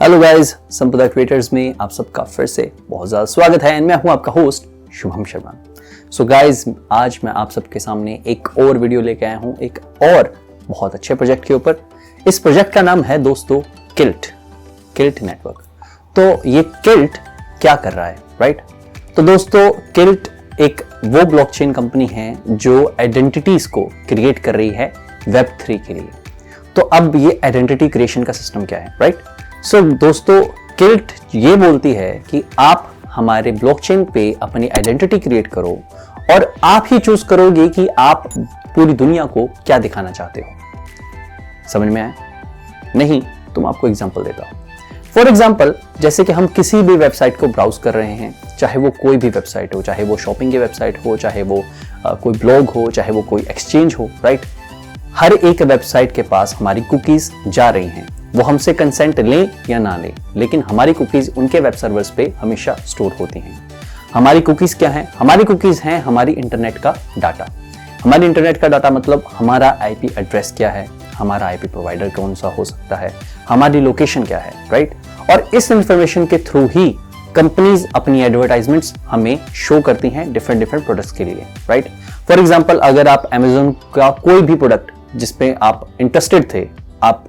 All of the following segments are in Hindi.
हेलो गाइस, संपदा क्रिएटर्स में आप सबका फिर से बहुत ज़्यादा स्वागत है। मैं हूं आपका host Shubham Sharma. So guys, आज मैं आप सबके सामने एक और वीडियो लेके आया हूं, एक और बहुत अच्छे प्रोजेक्ट के ऊपर। इस प्रोजेक्ट का नाम है दोस्तों किल्ट नेटवर्क। तो ये किल्ट क्या कर रहा है, राइट? तो दोस्तों, किल्ट एक वो ब्लॉकचेन कंपनी है जो आइडेंटिटीज को क्रिएट कर रही है Web3 के लिए। तो अब ये आइडेंटिटी क्रिएशन का सिस्टम क्या है, राइट? सो दोस्तों, किल्ट ये बोलती है कि आप हमारे ब्लॉकचेन पे अपनी आइडेंटिटी क्रिएट करो और आप ही चूज करोगे कि आप पूरी दुनिया को क्या दिखाना चाहते हो। समझ में आया? नहीं तो मैं आपको एग्जांपल देता हूं। फॉर एग्जांपल, जैसे कि हम किसी भी वेबसाइट को ब्राउज कर रहे हैं, चाहे वो कोई भी वेबसाइट हो, चाहे वो शॉपिंग की वेबसाइट हो, चाहे वो कोई ब्लॉग हो, चाहे वो कोई एक्सचेंज हो, राइट? हर एक वेबसाइट के पास हमारी कुकीज जा रही हैं। वो हमसे कंसेंट लें या ना लें, लेकिन हमारी कुकीज उनके वेब सर्वर्स पे हमेशा स्टोर होती हैं। हमारी कुकीज क्या है? हमारी कुकीज हैं हमारी इंटरनेट का डाटा। हमारी इंटरनेट का डाटा मतलब हमारा आईपी एड्रेस क्या है, हमारा आईपी प्रोवाइडर कौन सा हो सकता है, हमारी लोकेशन क्या है, राइट? और इस इंफॉर्मेशन के थ्रू ही कंपनीज अपनी एडवर्टाइजमेंट्स हमें शो करती हैं डिफरेंट प्रोडक्ट्स के लिए, राइट? फॉर एग्जांपल, अगर आप Amazon का कोई भी प्रोडक्ट जिसपे आप इंटरेस्टेड थे, आप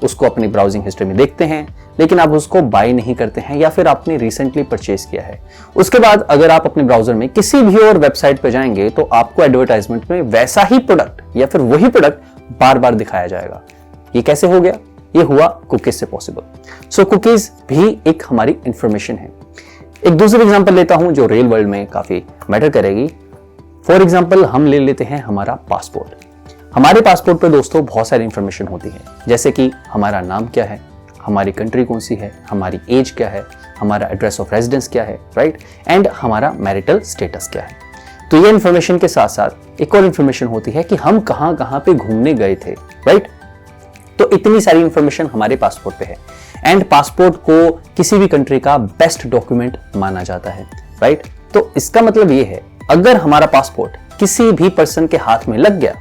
उसको अपनी ब्राउजिंग हिस्ट्री में देखते हैं, लेकिन आप उसको बाय नहीं करते हैं या फिर आपने रिसेंटली परचेज किया है। उसके बाद अगर आप अपने ब्राउजर में किसी भी और वेबसाइट पे जाएंगे तो आपको एडवर्टाइजमेंट में वैसा ही प्रोडक्ट या फिर वही प्रोडक्ट बार बार दिखाया जाएगा। ये कैसे हो गया? ये हुआ कुकीज से पॉसिबल। सो कुकीज भी एक हमारी इंफॉर्मेशन है। एक दूसरी एग्जांपल लेता हूं जो रियल वर्ल्ड में काफी मैटर करेगी। फॉर एग्जांपल, हम ले लेते हैं हमारा पासपोर्ट। हमारे पासपोर्ट पे दोस्तों बहुत सारी इंफॉर्मेशन होती है, जैसे कि हमारा नाम क्या है, हमारी कंट्री कौन सी है, हमारी एज क्या है, हमारा एड्रेस ऑफ रेजिडेंस क्या है, राइट? एंड हमारा मैरिटल स्टेटस क्या है। तो ये इंफॉर्मेशन के साथ साथ एक और इंफॉर्मेशन होती है कि हम कहां कहां पे घूमने गए थे, राइट? तो इतनी सारी इंफॉर्मेशन हमारे पासपोर्ट पे है। एंड पासपोर्ट को किसी भी कंट्री का बेस्ट डॉक्यूमेंट माना जाता है, राइट? तो इसका मतलब ये है, अगर हमारा पासपोर्ट किसी भी पर्सन के हाथ में लग गया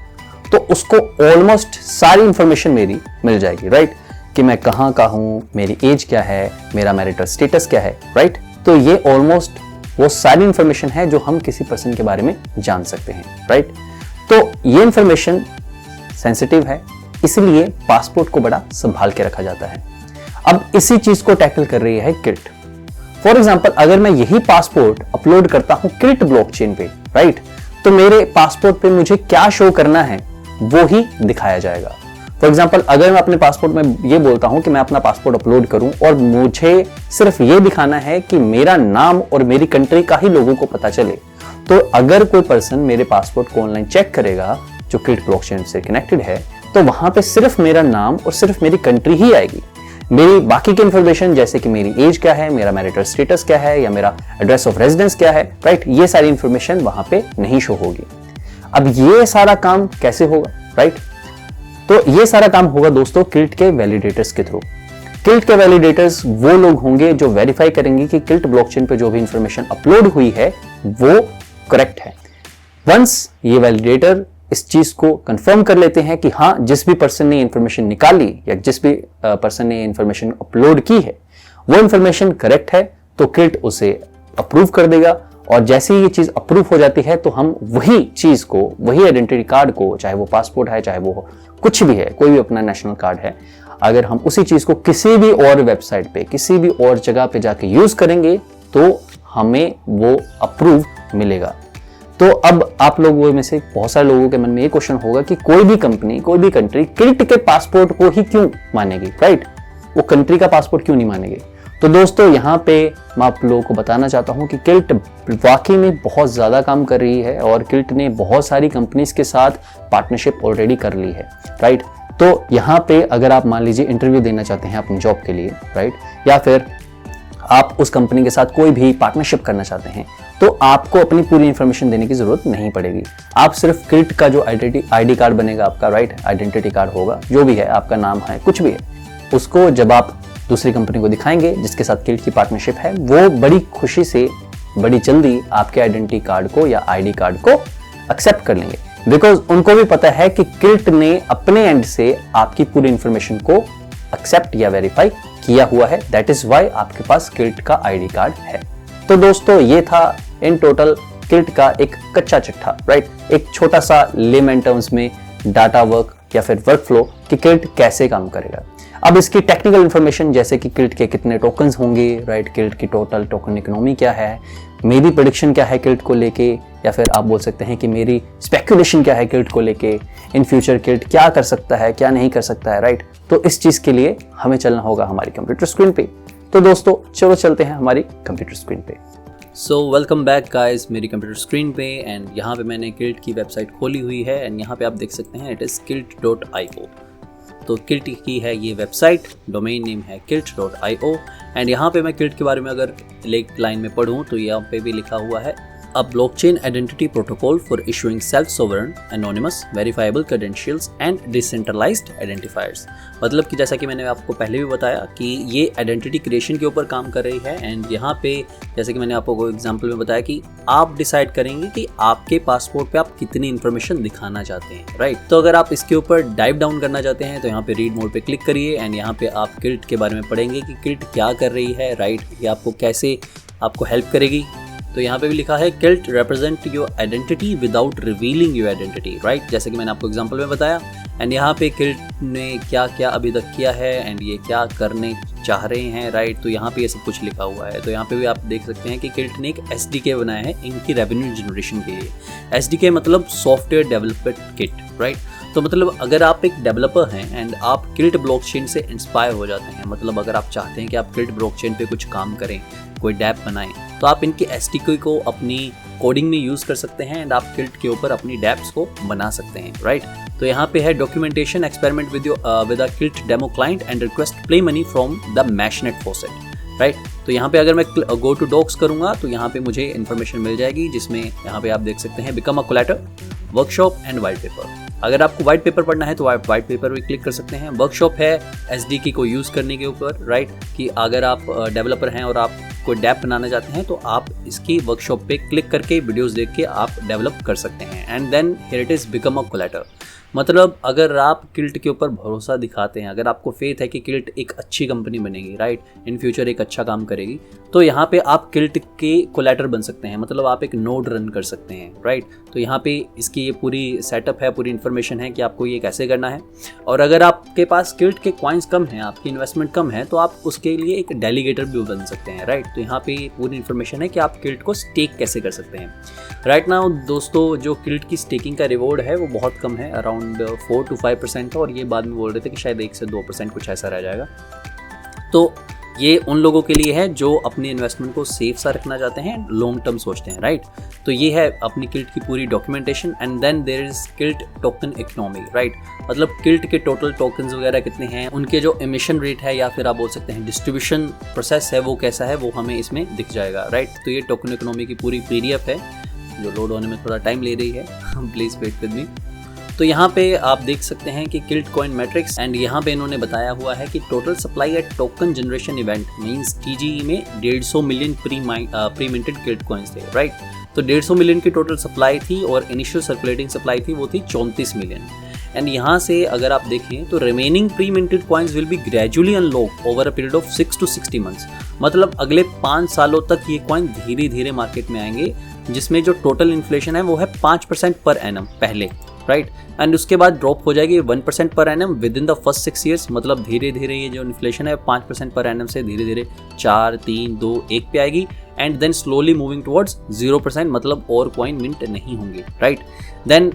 तो उसको ऑलमोस्ट सारी इंफॉर्मेशन मेरी मिल जाएगी, राइट? कि मैं कहां का हूं, मेरी एज क्या है, मेरा मैरिटल स्टेटस क्या है, राइट? तो ये ऑलमोस्ट वो सारी इंफॉर्मेशन है जो हम किसी पर्सन के बारे में जान सकते हैं, राइट? तो ये इंफॉर्मेशन सेंसिटिव है, इसलिए पासपोर्ट को बड़ा संभाल के रखा जाता है। अब इसी चीज को टैकल कर रही है किल्ट। फॉर एग्जाम्पल, अगर मैं यही पासपोर्ट अपलोड करता हूं किल्ट ब्लॉकचेन पे, राइट, तो मेरे पासपोर्ट पे मुझे क्या शो करना है वो ही दिखाया जाएगा। फॉर एग्जाम्पल, अगर मैं अपने पासपोर्ट में ये बोलता हूं कि मैं अपना पासपोर्ट अपलोड करूं और मुझे सिर्फ ये दिखाना है कि मेरा नाम और मेरी कंट्री का ही लोगों को पता चले, तो अगर कोई पर्सन मेरे पासपोर्ट को ऑनलाइन चेक करेगा जो किल्ट ब्लॉकचेन से कनेक्टेड है, तो वहां पे सिर्फ मेरा नाम और सिर्फ मेरी कंट्री ही आएगी। मेरी बाकी की इंफॉर्मेशन जैसे कि मेरी एज क्या है, मेरा मैरिटल स्टेटस क्या है या मेरा एड्रेस ऑफ रेजिडेंस क्या है, राइट, ये सारी इंफॉर्मेशन वहां पे नहीं शो होगी। अब ये सारा काम कैसे होगा, राइट? तो ये सारा काम होगा दोस्तों किल्ट के वैलिडेटर्स के थ्रू। किल्ट के वैलिडेटर्स वो लोग होंगे जो वेरीफाई करेंगे कि किल्ट ब्लॉकचेन पे जो भी इंफॉर्मेशन अपलोड हुई है वो करेक्ट है। वंस ये वैलिडेटर इस चीज को कंफर्म कर लेते हैं कि हाँ, जिस भी पर्सन ने इंफॉर्मेशन निकाली या जिस भी पर्सन ने इंफॉर्मेशन अपलोड की है वो इंफॉर्मेशन करेक्ट है, तो किल्ट उसे अप्रूव कर देगा। और जैसे ही ये चीज अप्रूव हो जाती है तो हम वही चीज को, वही आइडेंटिटी कार्ड को, चाहे वो पासपोर्ट है, चाहे वो कुछ भी है, कोई भी अपना नेशनल कार्ड है, अगर हम उसी चीज को किसी भी और वेबसाइट पे, किसी भी और जगह पे जाके यूज करेंगे तो हमें वो अप्रूव मिलेगा। तो अब आप लोगों में से बहुत सारे लोगों के मन में ये क्वेश्चन होगा कि कोई भी कंपनी, कोई भी कंट्री किल्ट के पासपोर्ट को ही क्यों मानेगी, राइट? वो कंट्री का पासपोर्ट क्यों नहीं मानेगी? तो दोस्तों, यहाँ पे मैं आप लोगों को बताना चाहता हूँ कि किल्ट वाकई में बहुत ज्यादा काम कर रही है और किल्ट ने बहुत सारी कंपनीज के साथ पार्टनरशिप ऑलरेडी कर ली है, राइट? तो यहाँ पे अगर आप मान लीजिए इंटरव्यू देना चाहते हैं अपनी जॉब के लिए, राइट, या फिर आप उस कंपनी के साथ कोई भी पार्टनरशिप करना चाहते हैं, तो आपको अपनी पूरी इंफॉर्मेशन देने की जरूरत नहीं पड़ेगी। आप सिर्फ किल्ट का जो आईडी कार्ड बनेगा आपका, राइट, आइडेंटिटी कार्ड होगा, जो भी है, आपका नाम है, कुछ भी है, उसको जब आप दूसरी कंपनी को दिखाएंगे जिसके साथ किल्ट की पार्टनरशिप है, वो बड़ी खुशी से, बड़ी जल्दी आपके आइडेंटिटी कार्ड को या आईडी कार्ड को एक्सेप्ट कर लेंगे, बिकॉज उनको भी पता है कि किल्ट ने अपने एंड से आपकी पूरी इंफॉर्मेशन को एक्सेप्ट या वेरीफाई किया हुआ है, दैट इज वाई आपके पास किल्ट का आईडी कार्ड है। तो दोस्तों ये था इन टोटल किल्ट का एक कच्चा चिट्ठा, राइट, एक छोटा सा लेमैन टर्म्स में डाटा वर्क या फिर वर्क फ्लो कि किल्ट कैसे काम करेगा। अब इसकी टेक्निकल इंफॉर्मेशन जैसे कि किल्ट के कितने टोकन्स होंगे, राइट, किल्ट की टोटल टोकन इकोनॉमी क्या है, मेरी प्रेडिक्शन क्या है किल्ट को लेके, या फिर आप बोल सकते हैं कि मेरी स्पेकुलेशन क्या है किल्ट को लेके, इन फ्यूचर किल्ट क्या कर सकता है क्या नहीं कर सकता है, राइट। तो इस चीज के लिए हमें चलना होगा हमारी कंप्यूटर स्क्रीन पे। तो दोस्तों चलो चलते हैं हमारी कंप्यूटर स्क्रीन पे। सो वेलकम बैक गाइस मेरी कंप्यूटर स्क्रीन पे, एंड यहाँ पे मैंने किल्ट की वेबसाइट खोली हुई है एंड यहाँ पे आप देख सकते हैं इट इज़ kilt.io। तो किल्ट की है ये वेबसाइट, डोमेन नेम है kilt.io एंड यहाँ पे मैं किल्ट के बारे में अगर एक लाइन में पढ़ूँ तो यहाँ पे भी लिखा हुआ है A blockchain identity protocol for issuing self-sovereign, anonymous, verifiable credentials and decentralized identifiers। मतलब कि जैसा कि मैंने आपको पहले भी बताया कि ये आइडेंटिटी क्रिएशन के ऊपर काम कर रही है एंड यहाँ पे जैसे कि मैंने आपको एग्जांपल में बताया कि आप डिसाइड करेंगे कि आपके पासपोर्ट पे आप कितनी इन्फॉर्मेशन दिखाना चाहते हैं, राइट। तो अगर आप इसके ऊपर डाइव डाउन करना चाहते हैं तो यहाँ पे रीड मोड पे क्लिक करिए एंड यहाँ पे आप किल्ट के बारे में पढ़ेंगे कि किल्ट क्या कर रही है, राइट, ये आपको कैसे आपको हेल्प करेगी। तो यहाँ पे भी लिखा है kilt represent your identity without revealing your identity, right, जैसे कि मैंने आपको एग्जांपल में बताया। एंड यहाँ पे किल्ट ने क्या क्या अभी तक किया है एंड ये क्या करने चाह रहे हैं, राइट। तो यहाँ पे ये सब कुछ लिखा हुआ है। तो यहाँ पे भी आप देख सकते हैं कि किल्ट ने एक SDK बनाया है इनकी रेवेन्यू जनरेशन के लिए। SDK मतलब सॉफ्टवेयर डेवलपमेंट किट, राइट। तो मतलब अगर आप एक डेवलपर हैं एंड आप किल्ट ब्लॉकचेन से इंस्पायर हो जाते हैं, मतलब अगर आप चाहते हैं कि आप किल्ट ब्लॉकचेन पे कुछ काम करें, कोई डैप बनाएं, तो आप इनकी SDK को अपनी कोडिंग में यूज़ कर सकते हैं एंड आप किल्ट के ऊपर अपनी डैप्स को बना सकते हैं, राइट। तो यहाँ पे है documentation experiment with a KILT demo client and request play money from the Mashnet faucet, right. तो यहाँ पे अगर मैं गो टू डॉक्स करूँगा तो यहाँ पे मुझे इन्फॉर्मेशन मिल जाएगी जिसमें यहाँ पे आप देख सकते हैं become a collator, workshop and white paper. अगर आपको वाइट पेपर पढ़ना है तो आप वाइट पेपर भी क्लिक कर सकते हैं। वर्कशॉप है SDK को यूज़ करने के ऊपर, राइट, कि अगर आप डेवलपर हैं और आप कोई डैप बनाना चाहते हैं तो आप इसकी वर्कशॉप पे क्लिक करके वीडियोस देख के आप डेवलप कर सकते हैं। And then here it is become a collator, मतलब अगर आप किल्ट के ऊपर भरोसा दिखाते हैं, अगर आपको फेथ है कि किल्ट एक अच्छी कंपनी बनेगी, राइट, इन फ्यूचर एक अच्छा काम करेगी, तो यहाँ पे आप किल्ट के कोलैटर बन सकते हैं, मतलब आप एक नोड रन कर सकते हैं, राइट। तो यहाँ पे इसकी ये पूरी सेटअप है, पूरी इन्फॉर्मेशन है कि आपको ये कैसे करना है। और अगर आपके पास किल्ट के कॉइन्स कम हैं, आपकी इन्वेस्टमेंट कम है, तो आप उसके लिए एक डेलीगेटर भी बन सकते हैं, राइट। तो यहाँ पे पूरी इन्फॉर्मेशन है कि आप किल्ट को स्टेक कैसे कर सकते हैं। राइट नाउ दोस्तों जो किल्ट की स्टेकिंग का रिवॉर्ड है वो बहुत कम है, अराउंड 4 to 5% है, और ये बाद में बोल रहे थे कि शायद 1 से 2% कुछ ऐसा रह जाएगा। तो ये उन लोगों के लिए है जो अपनी इन्वेस्टमेंट को सेफ सा रखना चाहते हैं, लॉन्ग टर्म सोचते हैं, राइट। तो ये है अपनी किल्ट की पूरी documentation. And then there is Kilt token economy, right, मतलब किल्ट के टोटल टोकन्स वगैरह कितने हैं, उनके जो एमिशन रेट है या फिर आप बोल सकते हैं डिस्ट्रीब्यूशन प्रोसेस है वो कैसा है, वो हमें इसमें दिख जाएगा, राइट। तो ये टोकन इकोनॉमी की पूरी PDF है जो लोड होने में थोड़ा टाइम ले रही है, प्लीज़ वेट विद मी। तो यहाँ पे आप देख सकते हैं कि किल्ट कॉइन मैट्रिक्स, एंड यहाँ पे इन्होंने बताया हुआ है कि total supply at token generation event means TGE में 150 million pre minted Kilt coins थे, राइट। तो 150 मिलियन की टोटल सप्लाई थी और इनिशियल सर्कुलेटिंग सप्लाई थी वो थी 34 मिलियन। एंड यहाँ से अगर आप देखें तो remaining pre minted coins will be gradually unlock over a period of 6 to 60 months, मतलब अगले 5 सालों तक ये कॉइन धीरे धीरे मार्केट में आएंगे, जिसमें जो टोटल इन्फ्लेशन है वो है 5% पर एनम पहले, राइट। एंड उसके बाद ड्रॉप हो जाएगी 1% per annum with in the first 6 years, मतलब धीरे धीरे ये जो इन्फ्लेशन है 5% पर एनम से धीरे धीरे 4, 3, 2, 1 पे आएगी, and then slowly moving towards 0%, मतलब और कॉइन मिंट नहीं होंगे, राइट। देन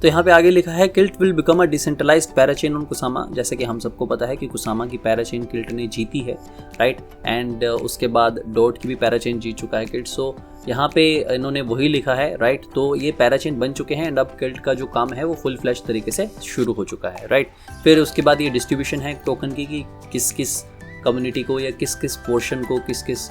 तो यहाँ पे आगे लिखा है Kilt will become a decentralised parachain on Kusama, जैसे कि हम सबको पता है कि कुसामा की पैराचेन किल्ट ने जीती है, राइट। एंड उसके बाद डॉट की भी पैराचेन जीत चुका है किल्ट। सो यहाँ पे इन्होंने वही लिखा है, राइट। तो ये पैराचेन बन चुके हैं एंड अब किल्ट का जो काम है वो फुल फ्लैश तरीके से शुरू हो चुका है, राइट। फिर उसके बाद ये डिस्ट्रीब्यूशन है टोकन की कि किस किस कम्युनिटी को या किस किस पोर्शन को, किस किस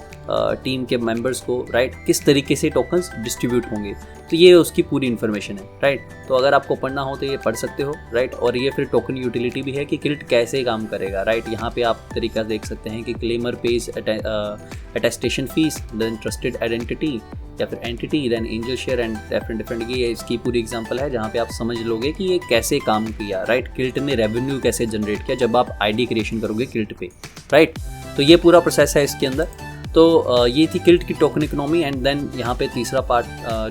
टीम के मेंबर्स को, राइट, किस तरीके से टोकन्स डिस्ट्रीब्यूट होंगे। तो ये उसकी पूरी इन्फॉर्मेशन है, राइट। तो अगर आपको पढ़ना हो तो ये पढ़ सकते हो, राइट। और ये फिर टोकन यूटिलिटी भी है कि किल्ट कैसे काम करेगा, राइट। यहाँ पे आप तरीका देख सकते हैं कि claimer page attestation fees, then trusted identity, या फिर entity, then angel share and different ये इसकी पूरी एग्जांपल है जहाँ पे आप समझ लोगे कि ये कैसे काम किया, राइट। किल्ट ने रेवेन्यू कैसे जनरेट किया जब आप आईडी क्रिएशन करोगे किल्ट पे, राइट। तो ये पूरा प्रोसेस है इसके अंदर। तो ये थी किल्ट की टोकन इकोनॉमी। एंड देन यहाँ पे तीसरा पार्ट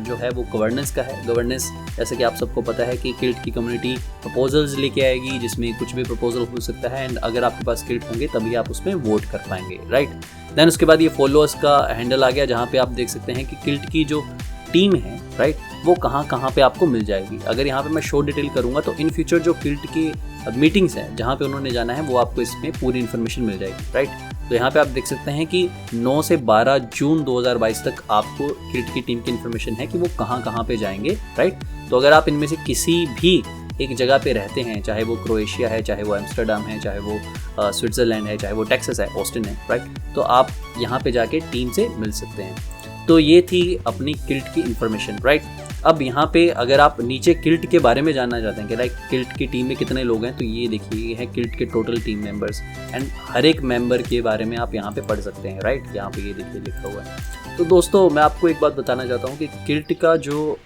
जो है वो गवर्नेंस का है। गवर्नेंस जैसे कि आप सबको पता है कि किल्ट की कम्युनिटी प्रपोजल्स लेके आएगी जिसमें कुछ भी प्रपोजल हो सकता है, एंड अगर आपके पास किल्ट होंगे तभी आप उसमें वोट कर पाएंगे, राइट। देन उसके बाद ये फॉलोअर्स का हैंडल आ गया जहाँ पे आप देख सकते हैं कि किल्ट की जो टीम है, राइट, वो कहाँ पे आपको मिल जाएगी। अगर यहाँ पे मैं शो डिटेल करूँगा तो इन फ्यूचर जो किल्ट की मीटिंग्स हैं जहाँ पे उन्होंने जाना है वो आपको इसमें पूरी इन्फॉर्मेशन मिल जाएगी, राइट। तो यहाँ पे आप देख सकते हैं कि 9 से 12 जून 2022 तक आपको किल्ट की टीम की इन्फॉर्मेशन है कि वो कहाँ पे जाएंगे, राइट। तो अगर आप इनमें से किसी भी एक जगह पे रहते हैं, चाहे वो क्रोएशिया है, चाहे वो एम्स्टर्डम है, चाहे वो स्विट्ज़रलैंड है, चाहे वो टेक्सास है, ऑस्टिन है, राइट, तो आप यहाँ पे जाके टीम से मिल सकते हैं। तो ये थी अपनी किल्ट की इन्फॉर्मेशन, राइट। अब यहाँ पे अगर आप नीचे किल्ट के बारे में जानना चाहते हैं कि लाइक किल्ट की टीम में कितने लोग हैं, तो ये देखिए ये है किल्ट के टोटल टीम मेंबर्स, एंड हर एक मेंबर के बारे में आप यहाँ पे पढ़ सकते हैं, राइट। यहाँ पे ये देखिए लिखा हुआ है। तो दोस्तों मैं आपको एक बात बताना चाहता हूँ कि किल्ट का जो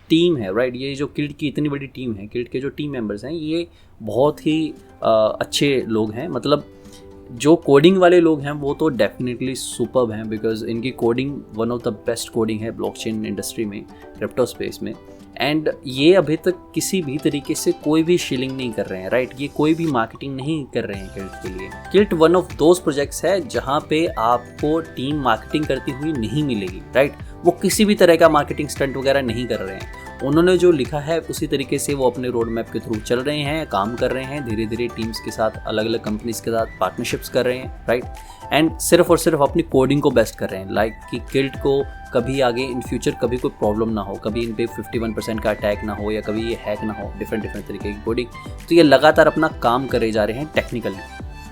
टीम है, राइट, ये जो किल्ट की इतनी बड़ी टीम है, किल्ट के जो टीम मेंबर्स हैं ये बहुत ही अच्छे लोग हैं। मतलब जो कोडिंग वाले लोग हैं वो तो डेफिनेटली सुपर्ब हैं, बिकॉज इनकी coding one of the best coding है ब्लॉकचेन इंडस्ट्री में, क्रिप्टो स्पेस में। एंड ये अभी तक किसी भी तरीके से कोई भी शीलिंग नहीं कर रहे हैं, राइट। ये कोई भी मार्केटिंग नहीं कर रहे हैं किल्ट के लिए। Kilt one of those projects है जहाँ पे आपको टीम मार्केटिंग करती हुई नहीं मिलेगी, राइट। वो किसी भी तरह का मार्केटिंग स्टंट वगैरह नहीं कर रहे हैं। उन्होंने जो लिखा है उसी तरीके से वो अपने रोड मैप के थ्रू चल रहे हैं, काम कर रहे हैं, धीरे धीरे टीम्स के साथ, अलग अलग कंपनीज के साथ पार्टनरशिप्स कर रहे हैं, राइट। एंड सिर्फ और सिर्फ अपनी कोडिंग को बेस्ट कर रहे हैं, लाइक कि किल्ट को कभी आगे इन फ्यूचर कभी कोई प्रॉब्लम ना हो, कभी इन पे 51% का अटैक ना हो, या कभी ये हैक ना हो, डिफरेंट तरीके की कोडिंग। तो ये लगातार अपना काम करे जा रहे हैं टेक्निकली,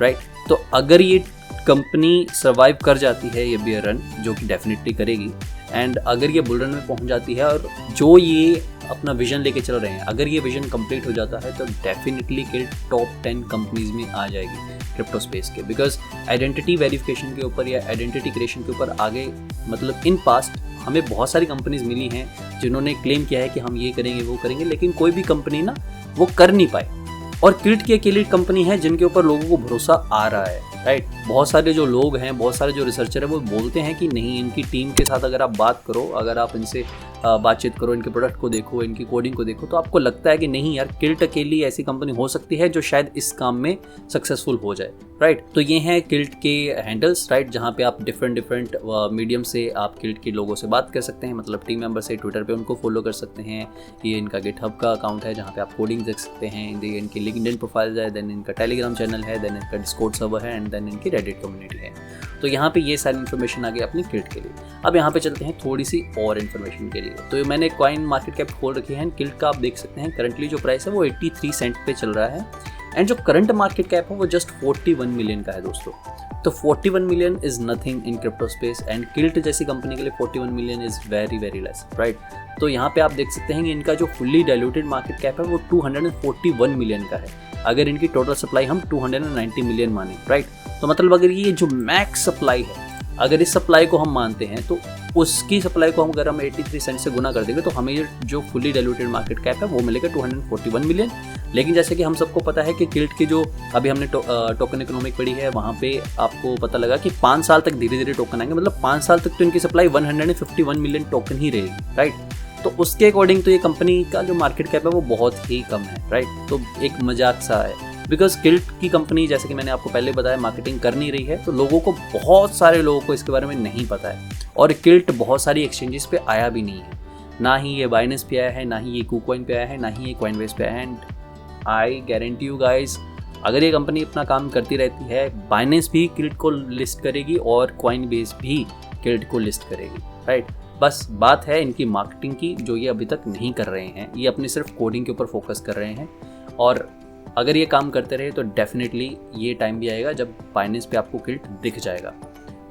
राइट। तो अगर ये कंपनी सर्वाइव कर जाती है ये बियर रन, जो कि डेफिनेटली करेगी, एंड अगर ये बुल रन में पहुंच जाती है और जो ये अपना विजन लेके चल रहे हैं, अगर ये विजन कंप्लीट हो जाता है तो डेफिनेटली किल्ट टॉप 10 कंपनीज में आ जाएगी क्रिप्टो स्पेस के। बिकॉज आइडेंटिटी वेरिफिकेशन के ऊपर या आइडेंटिटी क्रिएशन के ऊपर आगे, मतलब इन पास्ट हमें बहुत सारी कंपनीज मिली हैं जिन्होंने क्लेम किया है कि हम ये करेंगे वो करेंगे, लेकिन कोई भी कंपनी ना वो कर नहीं पाए। और किल्ट की अकेली कंपनी है जिनके ऊपर लोगों को भरोसा आ रहा है, राइट। बहुत सारे जो लोग हैं, बहुत सारे जो रिसर्चर हैं वो बोलते हैं कि नहीं, इनकी टीम के साथ अगर आप बात करो, अगर आप इनसे बातचीत करो, इनके प्रोडक्ट को देखो, इनकी कोडिंग को देखो, तो आपको लगता है कि नहीं यार, किल्ट अकेली ऐसी कंपनी हो सकती है जो शायद इस काम में सक्सेसफुल हो जाए, राइट। तो ये हैं किल्ट के हैंडल्स, राइट, जहाँ पे आप डिफरेंट मीडियम से आप किल्ट के लोगों से बात कर सकते हैं, मतलब टीम मेंबर से ट्विटर पे उनको फॉलो कर सकते हैं। ये इनका गिटहब का अकाउंट है जहाँ पे आप कोडिंग देख सकते हैं, इनकी लिंक्डइन प्रोफाइल है, देन इनका टेलीग्राम चैनल है, देन इनका डिस्कॉर्ड सर्वर है, एंड देन इनकी रेडिट कम्युनिटी है। तो यहाँ पे ये सारी इन्फॉर्मेशन आ गई अपनी किल्ट के लिए। अब यहाँ पे चलते हैं थोड़ी सी और इन्फॉर्मेशन के लिए। तो मैंने कॉइन मार्केट कैप खोल रखी है, किल्ट का आप देख सकते हैं करंटली जो प्राइस है वो 83 सेंट पे चल रहा है, एंड जो करंट मार्केट कैप है वो जस्ट 41 मिलियन का है दोस्तों। तो 41 million is nothing in crypto space, and kilt जैसी कंपनी के लिए 41 million is very very less, right. तो यहाँ पे आप देख सकते हैं कि इनका जो फुल्ली डाइल्यूटेड मार्केट कैप है वो 241 मिलियन का है, अगर इनकी टोटल सप्लाई हम 290 मिलियन माने, राइट। तो मतलब अगर ये जो मैक्स सप्लाई है, अगर इस सप्लाई को हम मानते हैं तो उसकी सप्लाई को अगर हम 83 सेंट से गुना कर देंगे तो हमें जो फुल्ली डाइल्यूटेड मार्केट कैप है वो मिलेगा 241 मिलियन। लेकिन जैसे कि हम सबको पता है कि किल्ट की जो अभी हमने टोकन इकोनॉमिक पढ़ी है, वहाँ पे आपको पता लगा कि 5 साल तक धीरे धीरे टोकन आएंगे, मतलब 5 साल तक तो इनकी सप्लाई 151 मिलियन टोकन ही रहेगी, राइट। तो उसके अकॉर्डिंग तो ये कंपनी का जो मार्केट कैप है वो बहुत ही कम है, राइट। तो एक मजाक सा है, बिकॉज किल्ट की कंपनी जैसे कि मैंने आपको पहले बताया मार्केटिंग कर नहीं रही है, तो लोगों को, बहुत सारे लोगों को इसके बारे में नहीं पता है। और किल्ट बहुत सारी एक्सचेंजेस पे आया भी नहीं है, ना ही ये बाइनेंस पे आया है, ना ही ये KuCoin पे आया है, ना ही ये कॉइनबेस पे आया है। And I guarantee you guys, अगर ये कंपनी अपना काम करती रहती है, बाइनेंस भी किल्ट को लिस्ट करेगी और कॉइनबेस भी किल्ट को लिस्ट करेगी, राइट। बस बात है इनकी मार्केटिंग की, जो ये अभी तक नहीं कर रहे हैं। ये अपनी सिर्फ कोडिंग के ऊपर फोकस कर रहे हैं, और अगर ये काम करते रहे तो डेफिनेटली ये टाइम भी आएगा जब बाइनेंस पे आपको किल्ट दिख जाएगा।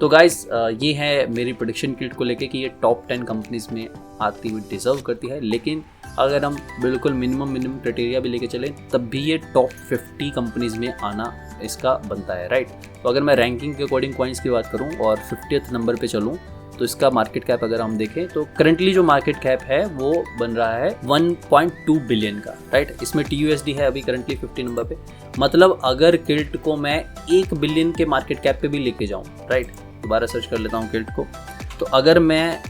तो गाइस ये है मेरी प्रेडिक्शन किल्ट को लेके कि ये टॉप 10 कंपनीज में आती हुई डिजर्व करती है। लेकिन अगर हम बिल्कुल मिनिमम क्राइटेरिया भी लेके चलें तब भी ये टॉप 50 कंपनीज में आना इसका बनता है, राइट। तो अगर मैं रैंकिंग के अकॉर्डिंग कॉइन्स की बात करूँ और 50th नंबर पे चलूँ तो इसका मार्केट कैप अगर हम देखें तो करंटली जो मार्केट कैप है वो बन रहा है 1.2 बिलियन का, राइट। इसमें TUSD है अभी करंटली 50 नंबर पे। मतलब अगर किल्ट को मैं 1 बिलियन के मार्केट कैप पे भी लेके जाऊँ, राइट, दोबारा सर्च कर लेता हूँ किल्ट को, तो अगर मैं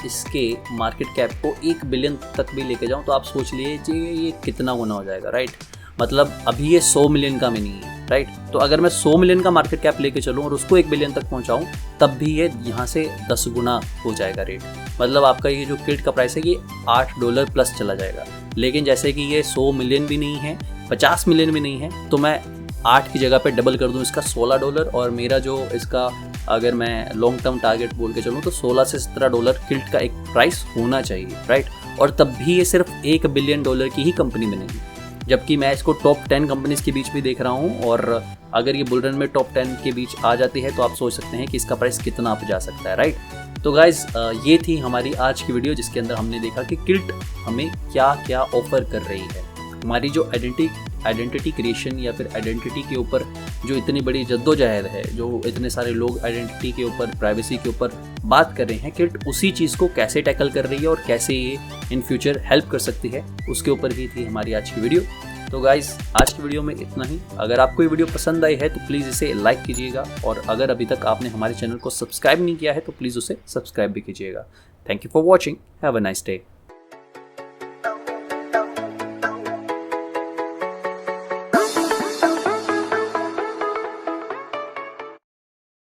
इसके मार्केट कैप को 1 बिलियन तक भी लेके जाऊँ तो आप सोच लीजिए ये कितना गुना हो जाएगा, राइट। मतलब अभी ये 100 मिलियन का में नहीं है, राइट। तो अगर मैं 100 मिलियन का मार्केट कैप लेके चलूँ और उसको 1 बिलियन तक पहुँचाऊँ तब भी ये यहाँ से 10 गुना हो जाएगा रेट। मतलब आपका ये जो किल्ट का प्राइस है ये $8 प्लस चला जाएगा। लेकिन जैसे कि ये 100 मिलियन भी नहीं है, 50 मिलियन भी नहीं है, तो मैं 8 की जगह पे डबल कर दूँ इसका $16, और मेरा जो इसका अगर मैं लॉन्ग टर्म टारगेट बोल के चलूँ तो $16 से $17 किल्ट का एक प्राइस होना चाहिए, राइट। और तब भी ये सिर्फ $1 बिलियन की ही कंपनी बनेगी, जबकि मैं इसको टॉप 10 कंपनीज के बीच भी देख रहा हूँ। और अगर ये बुल रन में टॉप 10 के बीच आ जाती है तो आप सोच सकते हैं कि इसका प्राइस कितना अप जा सकता है, राइट। तो गाइज ये थी हमारी आज की वीडियो, जिसके अंदर हमने देखा कि किल्ट हमें क्या क्या ऑफर कर रही है। हमारी जो आइडेंटिटी क्रिएशन या फिर आइडेंटिटी के ऊपर जो इतनी बड़ी जद्दोजहद है, जो इतने सारे लोग आइडेंटिटी के ऊपर, प्राइवेसी के ऊपर बात कर रहे हैं, किल्ट उसी चीज़ को कैसे टैकल कर रही है और कैसे ये इन फ्यूचर हेल्प कर सकती है, उसके ऊपर ही थी हमारी आज की वीडियो। तो गाइस आज की वीडियो में इतना ही। अगर आपको ये वीडियो पसंद आई है तो प्लीज़ इसे लाइक कीजिएगा, और अगर अभी तक आपने हमारे चैनल को सब्सक्राइब नहीं किया है तो प्लीज़ उसे सब्सक्राइब भी कीजिएगा। Thank you for watching, have a nice day.